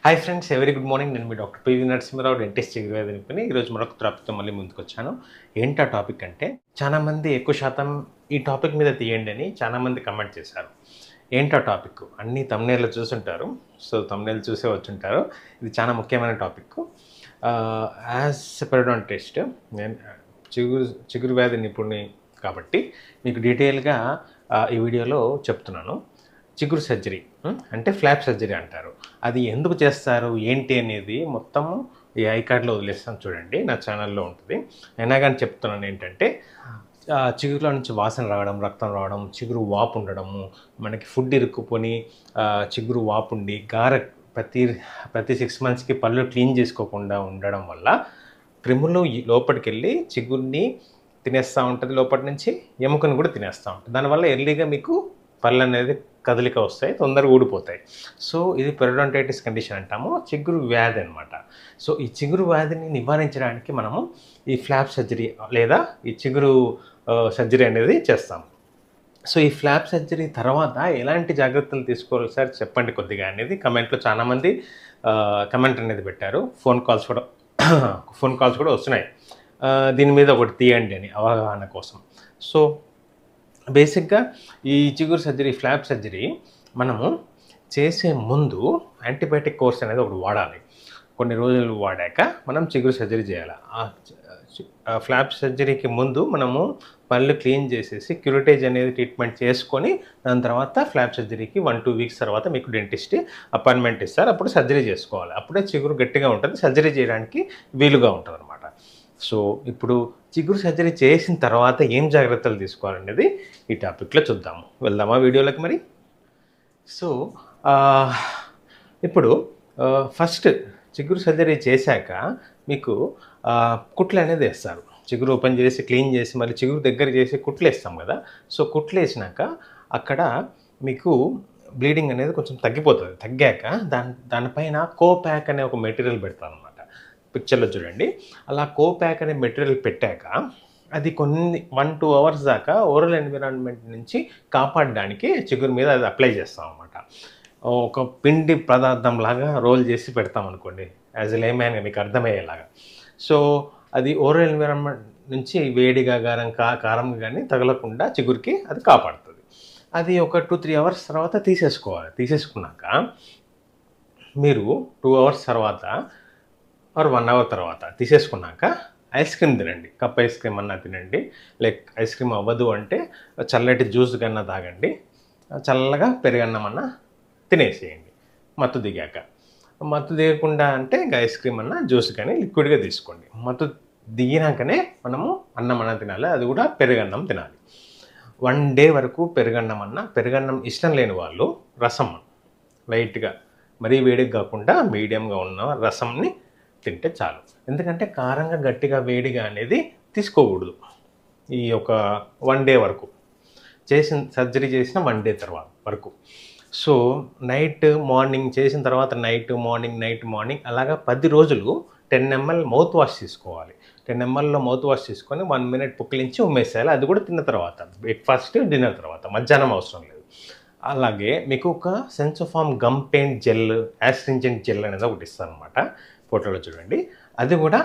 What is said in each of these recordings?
Hi friends, very good morning. నేను మీ doctor PV Narasimha Rao, dentist చిగురువ్యాధి నిపుణుని. ఈరోజు మరొక టాపిక్తో మళ్ళీ ముందుకు వచ్చాను. ఏంటి ఆ టాపిక్ అంటే, చాలామంది ఎక్కువ శాతం ఈ టాపిక్ మీద తీయండి అని చాలామంది కమెంట్ చేశారు. ఏంటి ఆ టాపిక్? అన్ని thumbnailలో చూసుంటారు. సో thumbnail చూసే వచ్చుంటారు. ఇది చాలా ముఖ్యమైన టాపిక్. యాజ్ ఎ పెరిడోంటిస్ట్, నేను చిగురు వ్యాధి నిపుణుని కాబట్టి మీకు డీటెయిల్గా ఈ వీడియోలో చెప్తున్నాను. చిగురు సర్జరీ అంటే ఫ్లాప్ సర్జరీ అంటారు. అది ఎందుకు చేస్తారు ఏంటి అనేది మొత్తము ఈ ఐ కార్డ్లో వదిలేస్తాను, చూడండి, నా ఛానల్లో ఉంటుంది. అయినా కానీ చెప్తున్నాను ఏంటంటే, చిగురులో నుంచి వాసన రావడం, రక్తం రావడం, చిగురు వాపు ఉండడము, మనకి ఫుడ్ ఇరుక్కుపోని చిగురు వాపు ఉండి ప్రతి 6 monthsకి పళ్ళు క్లీన్ చేసుకోకుండా ఉండడం వల్ల క్రిములు లోపలికి వెళ్ళి చిగురిని తినేస్తూ ఉంటుంది, లోపటి నుంచి ఎముకను కూడా తినేస్తూ ఉంటుంది. దానివల్ల ఎర్లీగా మీకు పళ్ళు అనేది కదలిక వస్తాయి, తొందరగా ఊడిపోతాయి. సో ఇది పెరిడోంటైటిస్ కండిషన్ అంటాము, చిగురు వ్యాధి అనమాట. సో ఈ చిగురు వ్యాధిని నివారించడానికి మనము ఈ ఫ్లాప్ సర్జరీ లేదా ఈ చిగురు సర్జరీ అనేది చేస్తాం. సో ఈ ఫ్లాప్ సర్జరీ తర్వాత ఎలాంటి జాగ్రత్తలు తీసుకోవాలి సార్ చెప్పండి కొద్దిగా అనేది కమెంట్లో చాలామంది కమెంట్ అనేది పెట్టారు. ఫోన్ కాల్స్ కూడా వస్తున్నాయి, దీని మీద ఒకటి తీయండి అని అవగాహన కోసం. సో బేసిక్గా ఈ చిగురు సర్జరీ, ఫ్లాప్ సర్జరీ మనము చేసే ముందు యాంటీబయాటిక్ కోర్స్ అనేది ఒకటి వాడాలి. కొన్ని రోజులు వాడాక మనం చిగురు సర్జరీ చేయాలి. ఫ్లాప్ సర్జరీకి ముందు మనము పళ్ళు క్లీన్ చేసేసి క్యూరిటేజ్ అనేది ట్రీట్మెంట్ చేసుకొని దాని తర్వాత ఫ్లాప్ సర్జరీకి 1-2 weeks తర్వాత మీకు డెంటిస్ట్ అపాయింట్మెంట్ ఇస్తారు. అప్పుడు సర్జరీ చేసుకోవాలి. అప్పుడే చిగురు గట్టిగా ఉంటుంది, సర్జరీ చేయడానికి వీలుగా ఉంటుంది అనమాట. సో ఇప్పుడు చిగురు సర్జరీ చేసిన తర్వాత ఏం జాగ్రత్తలు తీసుకోవాలనేది ఈ టాపిక్లో చూద్దాము. వెళ్దామా వీడియోలోకి మరి? సో ఇప్పుడు ఫస్ట్ చిగురు సర్జరీ చేశాక మీకు కుట్లు అనేది వేస్తారు. చిగురు ఓపెన్ చేసి క్లీన్ చేసి మళ్ళీ చిగురు దగ్గర చేసి కుట్లు వేస్తాం కదా. సో కుట్లు వేసినాక అక్కడ మీకు బ్లీడింగ్ అనేది కొంచెం తగ్గిపోతుంది. తగ్గాక దానిపైన కోప్యాక్ అనే ఒక మెటీరియల్ పెడతాను అనమాట. పిక్చర్లో చూడండి, అలా కోప్యాక్ అనే మెటీరియల్ పెట్టాక అది కొన్ని 1-2 hours దాకా ఓరల్ ఎన్విరాన్మెంట్ నుంచి కాపాడడానికి చిగురు మీద అది అప్లై చేస్తాం అనమాట. ఒక పిండి పదార్థం లాగా రోల్ చేసి పెడతాం అనుకోండి, యాజ్ ఎ లేమ్యాన్గా మీకు అర్థమయ్యేలాగా. సో అది ఓరల్ ఎన్విరాన్మెంట్ నుంచి వేడిగా కారం కానీ తగలకుండా చిగురికి అది కాపాడుతుంది. అది ఒక 2-3 hours తర్వాత తీసేసుకోవాలి. తీసేసుకున్నాక మీరు 2 hours తర్వాత ఆర్ 1 hour తర్వాత తీసేసుకున్నాక ఐస్ క్రీమ్ తినండి. కప్ ఐస్ క్రీమ్ అన్నా తినండి, లైక్ ఐస్ క్రీమ్ అవ్వదు అంటే చల్లటి జ్యూస్ కన్నా తాగండి, చల్లగా పెరుగన్నం అన్నా తినేసేయండి మత్తు దిగాక. మత్తు దిగకుండా అంటే ఇంకా ఐస్ క్రీమ్ అన్నా జ్యూస్ కానీ లిక్విడ్గా తీసుకోండి. మత్తు దిగినాకనే మనము అన్నం అన్నా తినాలి, అది కూడా పెరుగన్నం తినాలి. 1 day వరకు పెరుగన్నం ఇష్టం లేని వాళ్ళు రసం లైట్గా, మరీ వేడిగా కాకుండా మీడియంగా ఉన్న రసంని తింటే చాలు. ఎందుకంటే కారంగా గట్టిగా వేడిగా అనేది తీసుకోకూడదు ఈ ఒక 1 day వరకు, సర్జరీ చేసిన 1 day తర్వాత వరకు. సో మార్నింగ్ చేసిన తర్వాత నైట్ మార్నింగ్ అలాగా 10 రోజులు 10 ml మౌత్ వాష్ తీసుకోవాలి. 10 mlలో మౌత్ వాష్ తీసుకొని 1 minute పుక్కిలించి ఉమ్మేసేయాలి. అది కూడా తిన్న తర్వాత, బ్రేక్ఫాస్ట్ డిన్నర్ తర్వాత, మధ్యాహ్నం అవసరం లేదు. అలాగే మీకు ఒక Sensoform gum paint gel, astringent gel అనేది ఒకటి ఇస్తాను అనమాట. ఫోటోలో చూడండి, అది కూడా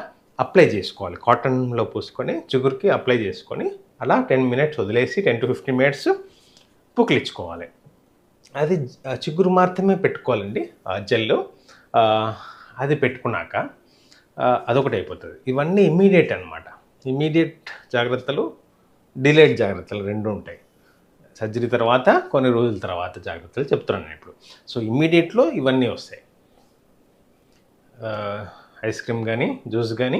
అప్లై చేసుకోవాలి. కాటన్లో పూసుకొని చిగురికి అప్లై చేసుకొని అలా 10 minutes వదిలేసి 10-15 minutes పుక్కిలించుకోవాలి. అది చిగురు మాత్రమే పెట్టుకోవాలండి జెల్. అది పెట్టుకున్నాక అదొకటి అయిపోతుంది. ఇవన్నీ ఇమ్మీడియట్ అనమాట. ఇమ్మీడియట్ జాగ్రత్తలు, డిలేడ్ జాగ్రత్తలు 2 ఉంటాయి. సర్జరీ తర్వాత కొన్ని రోజుల తర్వాత జాగ్రత్తలు చెప్తున్నాను నేను ఇప్పుడు. సో ఇమ్మీడియట్లో ఇవన్నీ వస్తాయి, ఐస్ క్రీమ్ కానీ జ్యూస్ కానీ,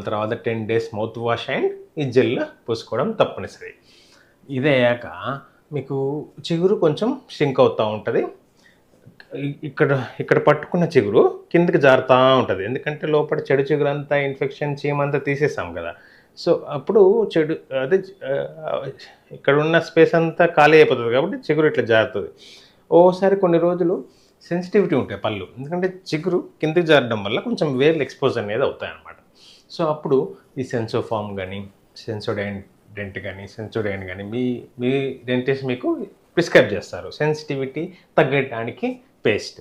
తర్వాత 10 days మౌత్ వాష్ అండ్ ఈ జెల్ పూసుకోవడం తప్పనిసరి. ఇది అయ్యాక మీకు చిగురు కొంచెం ష్రింక్ అవుతూ ఉంటుంది. ఇక్కడ పట్టుకున్న చిగురు కిందకి జారుతూ ఉంటుంది, ఎందుకంటే లోపల చెడు చిగురు అంతా ఇన్ఫెక్షన్ చీమంతా తీసేసాం కదా. సో అప్పుడు ఇక్కడ ఉన్న స్పేస్ అంతా ఖాళీ అయిపోతుంది కాబట్టి చిగురు ఇట్లా జారుతుంది. ఓసారి కొన్ని రోజులు సెన్సిటివిటీ ఉంటాయి పళ్ళు, ఎందుకంటే చిగురు కిందకి జారడం వల్ల కొంచెం వేర్లు ఎక్స్పోజ్ అనేది అవుతాయి అన్నమాట. సో అప్పుడు ఈ సెన్సోఫార్మ్ కానీ, సెన్సోడైన్ కానీ మీ డెంటిస్ట్ మీకు ప్రిస్క్రైబ్ చేస్తారు సెన్సిటివిటీ తగ్గడానికి పేస్ట్.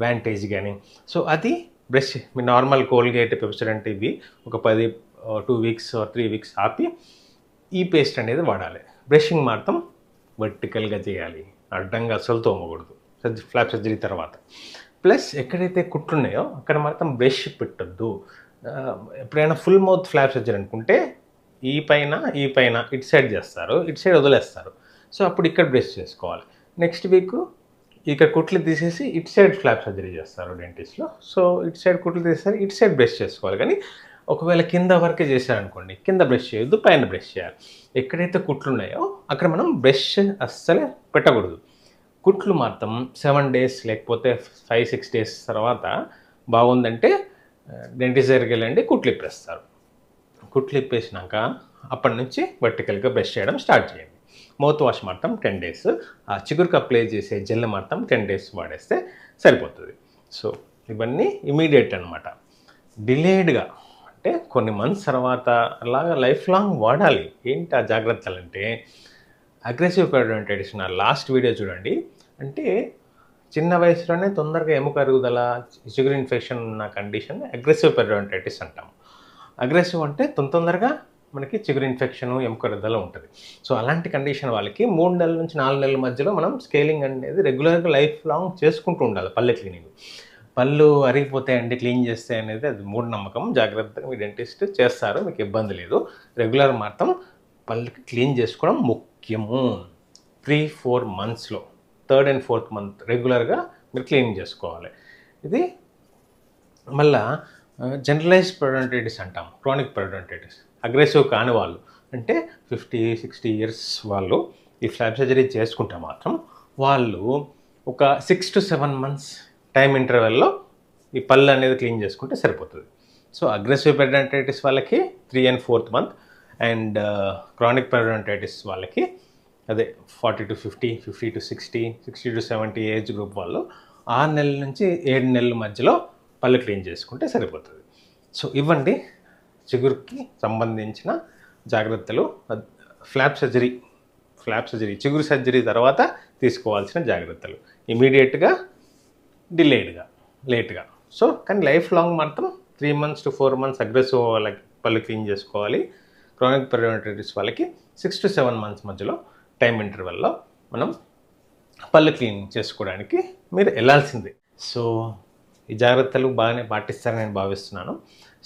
వ్యాంటేజ్ కానీ. సో అది బ్రష్ మీ నార్మల్ కోల్గేట్, పెప్సోడెంట్ ఇవి ఒక 2 వీక్స్ 3 వీక్స్ ఆపి ఈ పేస్ట్ అనేది వాడాలి. బ్రషింగ్ మాత్రం వర్టికల్గా చేయాలి, అడ్డంగా అసలు తోమకూడదు ఫ్లాప్ సర్జరీ తర్వాత. ప్లస్ ఎక్కడైతే కుట్లు ఉన్నాయో అక్కడ మాత్రం బ్రష్ పెట్టొద్దు. ఎప్పుడైనా ఫుల్ మౌత్ ఫ్లాప్ సర్జరీ అనుకుంటే ఈ పైన ఇటు సైడ్ చేస్తారు, ఇటు సైడ్ వదిలేస్తారు. సో అప్పుడు ఇక్కడ బ్రష్ చేసుకోవాలి. నెక్స్ట్ వీక్ ఇక్కడ కుట్లు తీసేసి ఇటు సైడ్ ఫ్లాప్ సర్జరీ చేస్తారు డెంటిస్ట్లో. సో ఇటు సైడ్ కుట్లు తీసేసి ఇటు సైడ్ బ్రష్ చేసుకోవాలి. కానీ ఒకవేళ కింద వరకే చేశారనుకోండి, కింద బ్రష్ చేయొద్దు, పైన బ్రష్ చేయాలి. ఎక్కడైతే కుట్లు ఉన్నాయో అక్కడ మనం బ్రష్ అస్సలే పెట్టకూడదు. కుట్లు మాత్రం 7 days లేకపోతే 5-6 days తర్వాత బాగుందంటే డెంటిస్ట్ దగ్గరికి వెళ్ళండి, కుట్లు ఇప్పేస్తారు. కుట్లు ఇప్పేసినాక అప్పటి నుంచి వర్టికల్గా బ్రష్ చేయడం స్టార్ట్ చేయండి. మౌత్ వాష్ మాత్రం 10 days, ఆ చిగురుకు అప్లై చేసే జెల్ మాత్రం 10 days వాడేస్తే సరిపోతుంది. సో ఇవన్నీ ఇమీడియట్ అనమాట. డిలేడ్గా అంటే కొన్ని మంత్స్ తర్వాత అలాగా లైఫ్ లాంగ్ వాడాలి. ఏంటి ఆ జాగ్రత్తలు అంటే, అగ్రెసివ్ పెరియోడోంటైటిస్ నా లాస్ట్ వీడియో చూడండి. అంటే చిన్న వయసులోనే తొందరగా ఎముక అరుగుదల, చిగురు ఇన్ఫెక్షన్ ఉన్న కండిషన్ అగ్రెసివ్ పెరియోడోంటైటిస్ అంటాం. అగ్రెసివ్ అంటే తొందరగా మనకి చిగురు ఇన్ఫెక్షన్, ఎముక అరుగుదల ఉంటుంది. సో అలాంటి కండిషన్ వాళ్ళకి 3 నెలల నుంచి 4 నెలల మధ్యలో మనం స్కేలింగ్ అనేది రెగ్యులర్గా లైఫ్ లాంగ్ చేసుకుంటూ ఉండాలి. పల్లె క్లీనింగ్, పళ్ళు అరిగిపోతాయండి క్లీన్ చేస్తే అనేది అది మూఢనమ్మకం. జాగ్రత్తగా మీ డెంటిస్ట్ చేస్తారు, మీకు ఇబ్బంది లేదు. రెగ్యులర్ మాత్రం పళ్ళకి క్లీన్ చేసుకోవడం ముఖ్యము. 3-4 monthsలో 3rd and 4th month రెగ్యులర్గా మీరు క్లీన్ చేసుకోవాలి. ఇది మళ్ళా జనరలైజ్డ్ పెరియోడోంటైటిస్ అంటాం, క్రానిక్ పెరియోడోంటైటిస్. అగ్రెసివ్ కాని వాళ్ళు అంటే 50-60 years వాళ్ళు ఈ ఫ్లాప్ సర్జరీ చేసుకుంటే మాత్రం వాళ్ళు ఒక 6 to 7 months టైం ఇంటర్వెల్లో ఈ పళ్ళు అనేది క్లీన్ చేసుకుంటే సరిపోతుంది. సో అగ్రెసివ్ పెరియోడోంటైటిస్ వాళ్ళకి 3 and 4th month, and chronic periodontitis వాళ్ళకి అదే 40 to 50, 50 to 60, 60 to 70 age group వాళ్ళు 6 నెలల నుంచి 7 నెలల మధ్యలో పళ్ళు క్లీన్ చేసుకుంటే సరిపోతుంది. సో ఇవ్వండి చిగురుకి సంబంధించిన జాగ్రత్తలు. ఫ్లాప్ సర్జరీ చిగురు సర్జరీ తర్వాత తీసుకోవాల్సిన జాగ్రత్తలు. ఇమీడియట్గా, డిలేడ్గా, లేట్గా. సో కానీ లైఫ్ లాంగ్ మాత్రం 3 months to 4 months అగ్రెసివ్ వాళ్ళకి పళ్ళు క్లీన్ చేసుకోవాలి. క్రానిక్ పెరియోడోంటైటిస్ వాళ్ళకి 6 to 7 months మధ్యలో టైం ఇంటర్వెల్లో మనం పళ్ళు క్లీన్ చేసుకోవడానికి మీరు వెళ్ళాల్సిందే. సో ఈ జాగ్రత్తలు బాగానే పాటిస్తారని నేను భావిస్తున్నాను.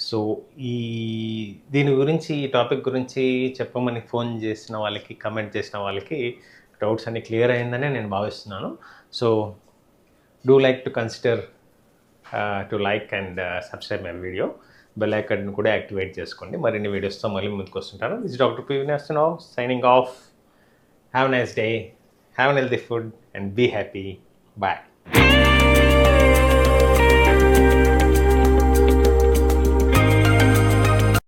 సో దీని గురించి, ఈ టాపిక్ గురించి చెప్పమని ఫోన్ చేసిన వాళ్ళకి, కమెంట్ చేసిన వాళ్ళకి డౌట్స్ అన్నీ క్లియర్ అయిందని నేను భావిస్తున్నాను. So do like to consider to like and subscribe my video. Bell icon కూడా యాక్టివేట్ చేసుకోండి. మరిన్ని వీడియోస్తో మళ్ళీ ముందుకు వస్తుంటాను. This doctor P Vinay signing off. Have a nice day, have a healthy food and be happy. Bye.